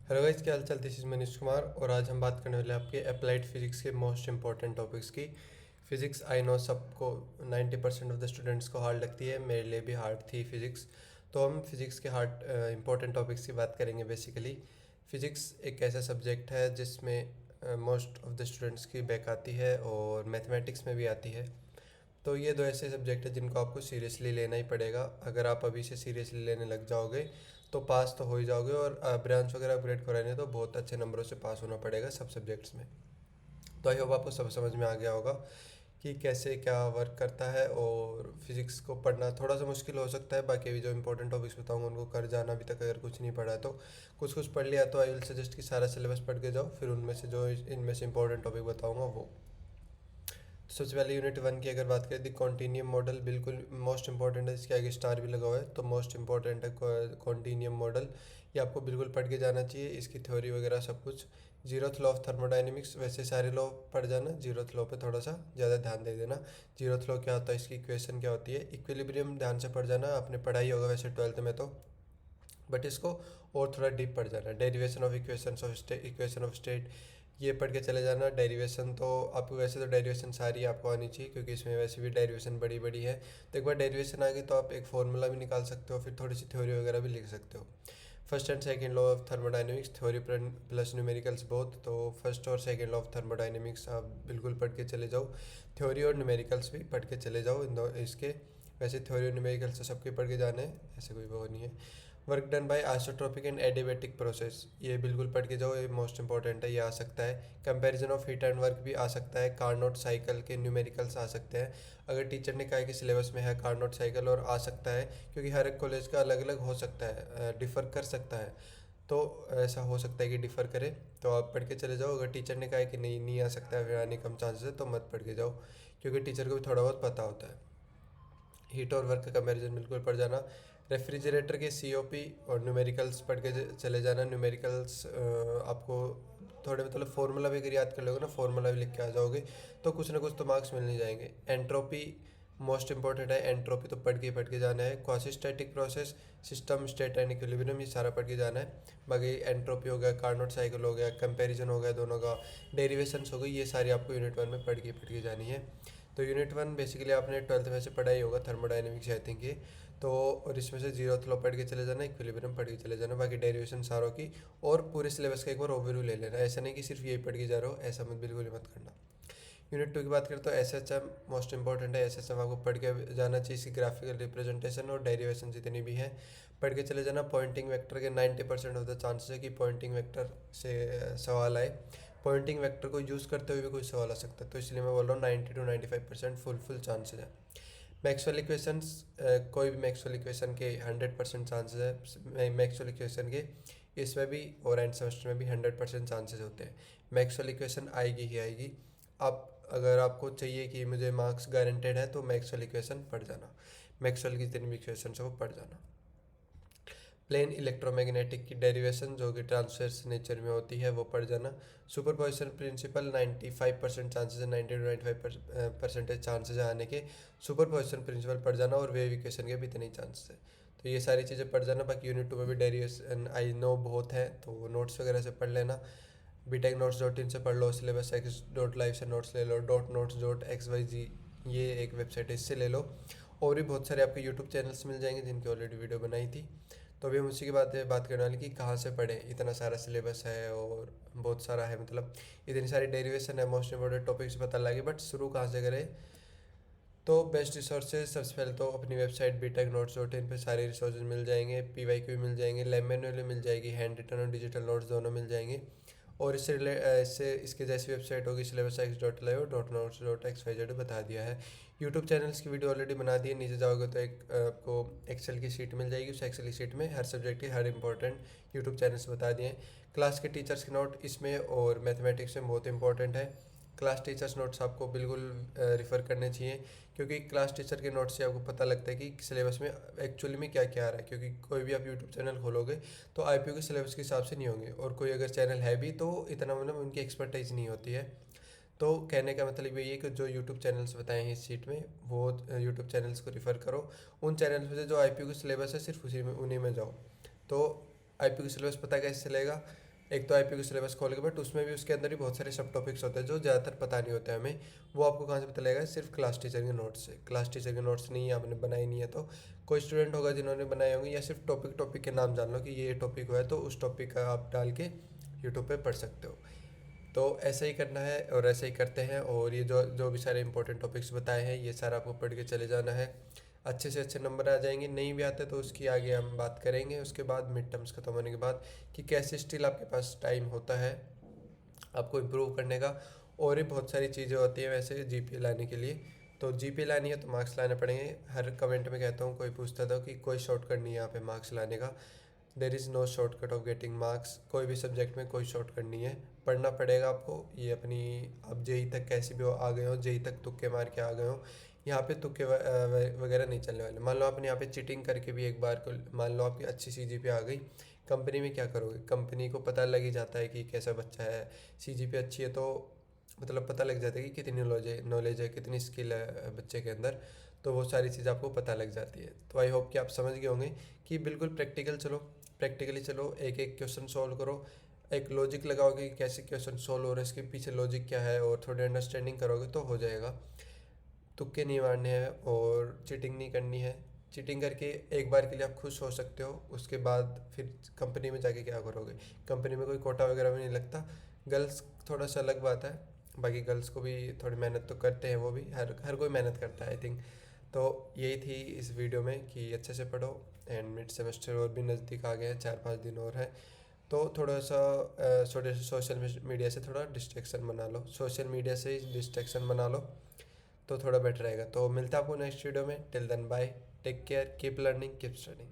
Hello guys, क्या हाल चाल। This is Manish Kumar और आज हम बात करने वाले हैं आपके अप्लाइड फिजिक्स के मोस्ट इंपॉर्टेंट टॉपिक्स की। फिजिक्स आई नो सबको 90% ऑफ द स्टूडेंट्स को हार्ड लगती है, मेरे लिए भी हार्ड थी फिजिक्स। तो हम फिजिक्स के हार्ड इंपॉर्टेंट टॉपिक्स की बात करेंगे। बेसिकली फिजिक्स एक ऐसा सब्जेक्ट है जिसमें मोस्ट ऑफ द स्टूडेंट्स की बैक आती है और मैथमेटिक्स में भी आती है। तो ये दो ऐसे सब्जेक्ट है जिनको आपको सीरियसली लेना ही पड़ेगा। अगर आप अभी से सीरियसली लेने लग जाओगे तो पास तो हो ही जाओगे, और ब्रांच वगैरह अपग्रेड कराने तो बहुत अच्छे नंबरों से पास होना पड़ेगा सब सब्जेक्ट्स में। तो आई होप आपको सब समझ में आ गया होगा कि कैसे क्या वर्क करता है। और फिजिक्स को पढ़ना थोड़ा सा मुश्किल हो सकता है, बाकी अभी जो इंपॉर्टेंट टॉपिक्स बताऊंगा उनको कर जाना। अभी तक अगर कुछ नहीं पढ़ा है तो कुछ कुछ पढ़ लिया तो आई विल सजेस्ट कि सारा सिलेबस पढ़ के जाओ, फिर उनमें से जो इनमें से इंपॉर्टेंट टॉपिक बताऊंगा वो। सबसे पहले यूनिट 1 की अगर बात करें, दी कॉन्टिन्यूम मॉडल बिल्कुल मोस्ट इंपॉर्टेंट है। इसके आगे स्टार भी लगा हुआ है तो मोस्ट इंपॉर्टेंट है कॉन्टिन्यूम मॉडल। ये आपको बिल्कुल पढ़ के जाना चाहिए, इसकी थ्योरी वगैरह सब कुछ। जीरोथ लॉ ऑफ थर्मोडाइनमिक्स, वैसे सारे लॉ पढ़ जाना, जीरोथ लॉ पे थोड़ा सा ज़्यादा ध्यान दे देना। जीरोथ लॉ क्या होता है, इसकी इक्वेशन क्या होती है। इक्विलिब्रियम ध्यान से पढ़ जाना, आपने पढ़ाई होगा वैसे 12th में तो, बट इसको और थोड़ा डीप पढ़ जाना। Derivation of equation of state, ये पढ़ के चले जाना। डेरिवेशन तो आपको वैसे तो डेरिवेशन सारी आपको आनी चाहिए, क्योंकि इसमें वैसे भी डेरिवेशन बड़ी बड़ी है। तो एक बार डेरिवेशन आ गई तो आप एक फार्मूला भी निकाल सकते हो, फिर थोड़ी सी थ्योरी वगैरह भी लिख सकते हो। First and second law of thermodynamics, theory plus numericals both. तो फर्स्ट और सेकंड लॉ ऑफ थर्मोडाइनमिक्स आप बिल्कुल पढ़ के चले जाओ। थ्योरी और न्यूमेरिकल्स भी पढ़ के चले जाओ इन दो इसके। वैसे थ्योरी और न्यूमेरिकल्स तो सबके पढ़ के जाने हैं, ऐसे कोई वो नहीं है। Work done by isotropic and adiabatic process, ये बिल्कुल पढ़ के जाओ, ये मोस्ट इंपॉर्टेंट है, ये आ सकता है। Comparison of heat and work भी आ सकता है। कार्नोट साइकिल के न्यूमेरिकल्स आ सकते हैं। अगर टीचर ने कहा है कि सिलेबस में है कार्नोट साइकिल, और आ सकता है क्योंकि हर एक कॉलेज का अलग अलग हो सकता है, डिफ़र कर सकता है। तो ऐसा हो सकता है कि डिफ़र करे, तो आप पढ़ के चले जाओ। अगर टीचर ने कहा है कि नहीं नहीं आ सकता है, फिर आने कम चांसेस है, तो मत पढ़ के जाओ, क्योंकि टीचर को भी थोड़ा बहुत पता होता है। हीट और वर्क का कंपैरिजन बिल्कुल पढ़ जाना। रेफ्रिजरेटर के सीओपी और न्यूमेरिकल्स पढ़ के चले जाना। न्यूमेरिकल्स आपको थोड़े मतलब फार्मूला भी अगर याद कर लोगे ना, फार्मूला भी लिख के आ जाओगे तो कुछ ना कुछ तो मार्क्स मिल ही जाएंगे। एंट्रोपी मोस्ट इंपॉर्टेंट है, एंट्रोपी तो पढ़ के जाना है। Quasistatic process, system state and equilibrium, ये सारा पढ़ के जाना है। बाकी एंट्रोपी हो गया, कार्नोट साइकिल हो गया, कंपैरिजन हो गया दोनों का, डेरिवेशंस हो गई, ये सारी आपको यूनिट 1 में पढ़ के जानी है। तो यूनिट 1 बेसिकली आपने 12th में से पढ़ा ही होगा, थर्मोडाइनमिक्स आई थिंक ये। तो और इसमें से जीरोथ लॉ पढ़ के चले जाना, इक्विलिब्रियम पढ़ के चले जाना, बाकी डेरिवेशन सारों की। और पूरे सिलेबस का एक बार ओवरव्यू ले लेना, ऐसा नहीं कि सिर्फ यही पढ़ के जा रहे हो, ऐसा मत बिल्कुल ही मत करना। यूनिट 2 की बात करें तो एसएचएम मोस्ट इंपॉर्टेंट है। एसएचएम आपको पढ़ के जाना चाहिए, इसकी ग्राफिकल रिप्रेजेंटेशन और डेरिवेशन जितनी भी हैं पढ़ के चले जाना। पॉइंटिंग वेक्टर के 90% ऑफ द चांसेस है कि पॉइंटिंग वेक्टर से सवाल आए। पॉइंटिंग वेक्टर को यूज़ करते हुए भी कोई सवाल आ सकता है, तो इसलिए मैं बोल रहा हूँ 90 to 95% फुल चांसेस है। मैक्सवेल इक्वेशंस, कोई भी मैक्सवेल इक्वेशन के 100% चांसेस है। मैक्सवेल इक्वेशन के इसमें भी और एंड सेमेस्टर में भी 100% चांसेस होते हैं। मैक्सवेल इक्वेशन आएगी ही आएगी। आप अगर आपको चाहिए कि मुझे मार्क्स गारंटेड है तो मैक्सवेल इक्वेशन पढ़ जाना, मैक्सवेल की जितनी भी इक्वेशन है वो पढ़ जाना। प्लेन इलेक्ट्रोमैग्नेटिक की डेरिवेशन जो कि ट्रांसवर्स नेचर में होती है वो पढ़ जाना। सुपरपोजिशन प्रिंसिपल 95% चांसेस है, 90 to 95% चांसेस है आने के। सुपरपोजिशन प्रिंसिपल पढ़ जाना, और वेव इक्वेशन के भी इतने ही चांसेस है। तो ये सारी चीज़ें पढ़ जाना। बाकी यूनिट 2 में भी डेरिवेशन आई नो बहुत है, तो नोट्स वगैरह से पढ़ लेना। btechnotes.in से पढ़ लो, सिलेबस x.live से नोट्स ले लो, .notes.xyz ये एक वेबसाइट है, इससे ले लो। और भी बहुत सारे आपके यूट्यूब चैनल्स मिल जाएंगे जिनकी ऑलरेडी वीडियो बनाई थी। तो अभी हम उसी की बात करने वाले कि कहाँ से पढ़ें। इतना सारा सिलेबस है और बहुत सारा है, मतलब इतनी सारी डेरिवेशन है, मोस्ट इंपॉर्टेंट टॉपिक्स पता लगे, बट शुरू कहाँ से करें। तो बेस्ट रिसोर्सेज सबसे पहले तो अपनी वेबसाइट btechnotes.in पे सारे रिसोर्सेज मिल जाएंगे। पीवाईक्यू मिल जाएंगे, लैब मैनुअल मिल जाएगी, हैंड रिटन और डिजिटल नोट्स दोनों मिल जाएंगे। और इससे इसके जैसी वेबसाइट होगी सिलेबस x.live .notes.xyz बता दिया है। यूट्यूब चैनल्स की वीडियो ऑलरेडी बना दी है, नीचे जाओगे तो एक आपको एक्सेल की शीट मिल जाएगी, उस एक्सेल की शीट में हर सब्जेक्ट के हर इंपॉर्टेंट यूट्यूब चैनल्स बता दिए हैं। क्लास के टीचर्स के नोट इसमें और मैथमेटिक्स में बहुत इंपॉर्टेंट है। क्लास टीचर्स नोट्स आपको बिल्कुल रिफ़र करने चाहिए, क्योंकि क्लास टीचर के नोट्स से आपको पता लगता है कि सिलेबस में एक्चुअली में क्या क्या आ रहा है। क्योंकि कोई भी आप यूट्यूब चैनल खोलोगे तो आईपीयू के सिलेबस के हिसाब से नहीं होंगे, और कोई अगर चैनल है भी तो इतना मतलब उनकी एक्सपर्टाइज नहीं होती है। तो कहने का मतलब यही है कि जो यूट्यूब चैनल्स बताए हैं इस सीट में, वो यूट्यूब चैनल्स को रिफ़र करो। उन चैनल्स में से जो आईपीयू का सिलेबस है सिर्फ उसी में उन्हीं में जाओ। तो आईपीयू का सिलेबस पता कैसे चलेगा, एक तो आईपी का सिलेबस खोल के, बट उसमें भी उसके अंदर ही बहुत सारे सब टॉपिक्स होते हैं जो ज़्यादातर पता नहीं होते हमें। वो आपको कहाँ से पता लगेगा? सिर्फ क्लास टीचर के नोट्स से। क्लास टीचर के नोट्स नहीं आपने बनाए नहीं है तो कोई स्टूडेंट होगा जिन्होंने बनाए होंगे, या सिर्फ टॉपिक टॉपिक के नाम जान लो कि ये टॉपिक हुआ है तो उस टॉपिक का आप डाल के यूट्यूब पे पढ़ सकते हो। तो ऐसा ही करना है और ऐसे ही करते हैं। और ये जो जो भी सारे इंपॉर्टेंट टॉपिक्स बताए हैं ये सारा आपको पढ़ के चले जाना है। अच्छे से अच्छे नंबर आ जाएंगे। नहीं भी आते तो उसकी आगे हम बात करेंगे उसके बाद, मिड टर्म्स खत्म होने के बाद, कि कैसे स्टिल आपके पास टाइम होता है आपको इम्प्रूव करने का। और भी बहुत सारी चीज़ें होती हैं वैसे जीपीए लाने के लिए। तो जीपीए लानी है तो मार्क्स लाने पड़ेंगे। हर कमेंट में कहता हूँ, कोई पूछता था कि कोई शॉर्टकट नहीं है यहाँ पे मार्क्स लाने का। There is no shortcut of getting marks. कोई भी सब्जेक्ट में कोई शॉर्टकट नहीं है, पढ़ना पड़ेगा आपको। ये अपनी, आप जेई तक कैसे भी हो आ गए हो, जेई तक तुक्के मार के आ गए हो, यहाँ पे तुक्के वगैरह नहीं चलने वाले। मान लो आपने यहाँ पे चीटिंग करके भी एक बार को, मान लो आपकी अच्छी सीजीपीए आ गई, कंपनी में क्या करोगे? कंपनी को पता लग ही जाता है कि कैसा बच्चा है। सीजीपीए अच्छी है तो मतलब पता लग जाता है कि कितनी नॉलेज है, कितनी स्किल है बच्चे के अंदर। तो वो सारी चीज़ आपको पता लग जाती है। तो आई होप कि आप समझ गए होंगे कि बिल्कुल प्रैक्टिकल चलो, प्रैक्टिकली चलो, एक एक क्वेश्चन सॉल्व करो, एक लॉजिक लगाओगे कि कैसे क्वेश्चन सॉल्व हो रहा है, इसके पीछे लॉजिक क्या है, और थोड़ी अंडरस्टैंडिंग करोगे तो हो जाएगा। तुक्के नहीं मारने हैं और चीटिंग नहीं करनी है। चीटिंग करके एक बार के लिए आप खुश हो सकते हो, उसके बाद फिर कंपनी में जाके क्या करोगे? कंपनी में कोई कोटा वगैरह भी नहीं लगता। गर्ल्स थोड़ा सा अलग बात है, बाकी गर्ल्स को भी थोड़ी मेहनत तो करते हैं, वो भी हर हर कोई मेहनत करता है आई थिंक। तो यही थी इस वीडियो में कि अच्छे से पढ़ो। एंड मिड सेमेस्टर और भी नज़दीक आ गए हैं, 4-5 दिन और है। तो थोड़ा सा सोशल मीडिया से थोड़ा डिस्ट्रैक्शन बना लो, सोशल मीडिया से ही डिस्ट्रैक्शन बना लो तो थोड़ा बेटर रहेगा। तो मिलता है आपको नेक्स्ट वीडियो में। Till then bye, take care, keep learning, keep studying.